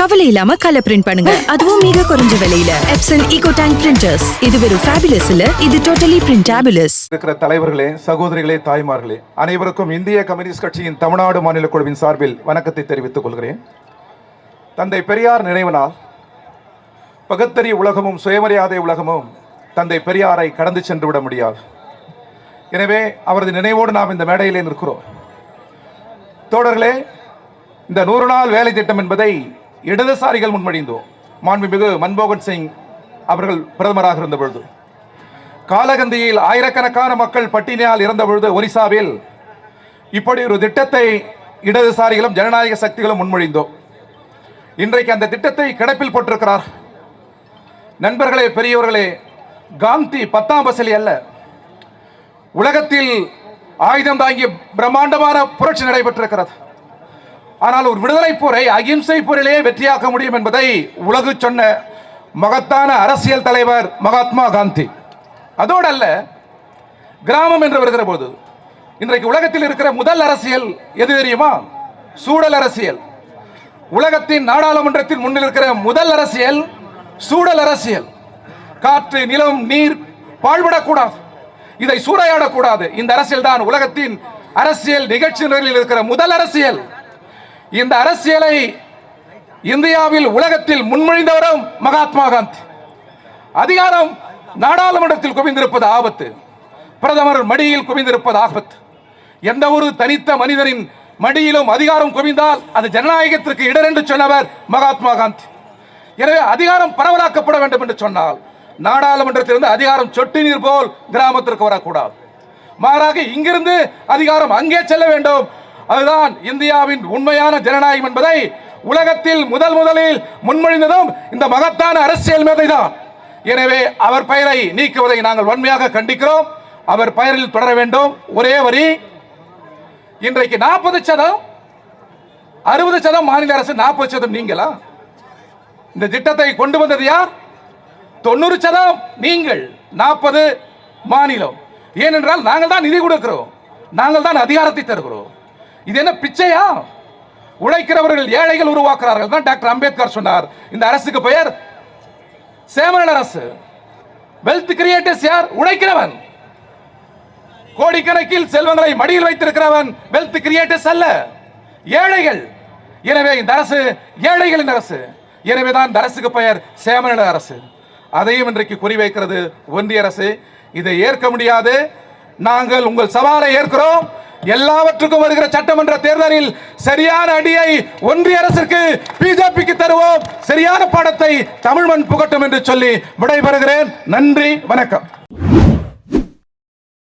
கவலை இல்லாம colour print பண்ணுங்க, அதுவும் மிக குறைஞ்ச விலையில. Epson eco tank printers. இது வெறும் ஃபேபுலஸ் இல்ல, இது டோட்டலி பிரிண்டபிளஸ். இருக்கிற தலைவர்களே, சகோதரிகளே, தாய்மார்களே, அனைவருக்கும் இந்திய கம்யூனிஸ்ட் கட்சியின் தமிழ்நாடு மாநில குழுவின் சார்பில் வணக்கத்தை தெரிவித்துக் கொள்கிறேன். தந்தை பெரியார் நினைவு நாள். பகுத்தறிவு உலகமும் சுயமரியாதை உலகமும் தந்தை பெரியாரை கடந்து சென்று விட முடியாது. எனவே அவரது நினைவோடு நாம் இந்த மேடையிலே நிற்கிறோம். தோழர்களே, இந்த 100 நாள் வேலை திட்டம் என்பதை இடதுசாரிகள் முன்மொழிந்தோம். மாண்புமிகு மன்மோகன் சிங் அவர்கள் பிரதமராக இருந்த பொழுது, காலகந்தியில் ஆயிரக்கணக்கான மக்கள் பட்டினியால் இறந்த பொழுது ஒரிசாவில் இப்படி ஒரு திட்டத்தை இடதுசாரிகளும் ஜனநாயக சக்திகளும் முன்மொழிந்தோம். இன்றைக்கு அந்த திட்டத்தை கிடப்பில் போட்டிருக்கிறார். நண்பர்களே, பெரியவர்களே, காந்தி 10ஆம் பசலி அல்ல. உலகத்தில் ஆயுதம் தாங்கிய பிரம்மாண்டமான புரட்சி நடைபெற்றிருக்கிறது. ஆனால் ஒரு விடுதலை போரை அகிம்சை போரிலே வெற்றியாக்க முடியும் என்பதை உலகு சொன்ன மகத்தான அரசியல் தலைவர் மகாத்மா காந்தி. அதோடு அல்ல, கிராமம் என்று வருகிற போது இன்றைக்கு உலகத்தில் இருக்கிற முதல் அரசியல் எது தெரியுமா? சூழல் அரசியல். உலகத்தின் நாடாளுமன்றத்தின் முன்னில் இருக்கிற முதல் அரசியல் சூழல் அரசியல். காற்று, நிலம், நீர் பாழ்படக்கூடாது, இதை சூறையாடக்கூடாது. இந்த அரசியல் தான் உலகத்தின் அரசியல் நிகழ்ச்சி நிலையில் இருக்கிற முதல் அரசியல். இந்த அரசியலை இந்தியாவில் உலகத்தில் முன்மொழிந்தவரும் மகாத்மா காந்தி. அதிகாரம் நாடாளுமன்றத்தில் குவிந்திருப்பது ஆபத்து, பிரதமர் மடியில் குவிந்திருப்பது ஆபத்து. எந்த ஒரு தனித்த மனிதனின் மடியிலும் அதிகாரம் குவிந்தால் அது ஜனநாயகத்திற்கு இடர் என்று சொன்னவர் மகாத்மா காந்தி. எனவே அதிகாரம் பரவலாக்கப்பட வேண்டும் என்று சொன்னால் நாடாளுமன்றத்திலிருந்து அதிகாரம் சொட்டு நீர் போல் கிராமத்திற்கு வரக்கூடாது. மாறாக இங்கிருந்து அதிகாரம் அங்கே செல்ல வேண்டும். அதுதான் இந்தியாவின் உண்மையான ஜனநாயகம் என்பதை உலகத்தில் முதலில் முன்மொழிந்ததும் இந்த மகத்தான அரசியல் மேதைதான். எனவே அவர் பெயரை நீக்குவதை நாங்கள் வன்மையாக கண்டிக்கிறோம். அவர் பெயரில் தொடர வேண்டும். ஒரே வரி, இன்றைக்கு 40%, 60% மாநில அரசு, 40% நீங்களா? இந்த திட்டத்தை கொண்டு வந்தது யார்? 90% நீங்கள், 40 மாநிலம். ஏனென்றால் நாங்கள் தான் நிதி கொடுக்கிறோம், நாங்கள் தான் அதிகாரத்தை தருகிறோம். இது என்ன பிச்சையா? உழைக்கிறவர்கள், ஏழைகள் உருவாக்குறார்கள் தான் டாக்டர் அம்பேத்கர் சொன்னார். இந்த அரசுக்கு பெயர் சேமநல அரசு. வெல்த் கிரியேட்டர்ஸ் யார்? உழைக்கிறவன். கோடிக்கணக்கில் செல்வங்களை மடியில் வைத்திருக்கிறவன் வெல்த் கிரியேட்டர்ஸ் அல்ல, ஏழைகள். எனவே இந்த அரசு ஏழைகளின் அரசு. எனவேதான் இந்த அரசுக்கு பெயர் சேமநல அரசு. அதையும் இன்றைக்கு குறிவைக்கிறது ஒன்றிய அரசு. இதை ஏற்க முடியாது. நாங்கள் உங்கள் சவாலை ஏற்கிறோம். எல்லாவற்றுக்கும் வருகிற சட்டமன்ற தேர்தலில் சரியான அடியை ஒன்றிய அரசுக்கு, பிஜேபிக்கு தருவோம். சரியான பாடத்தை தமிழ் மண் புகட்டும் என்று சொல்லி விடைபெறுகிறேன். நன்றி, வணக்கம்.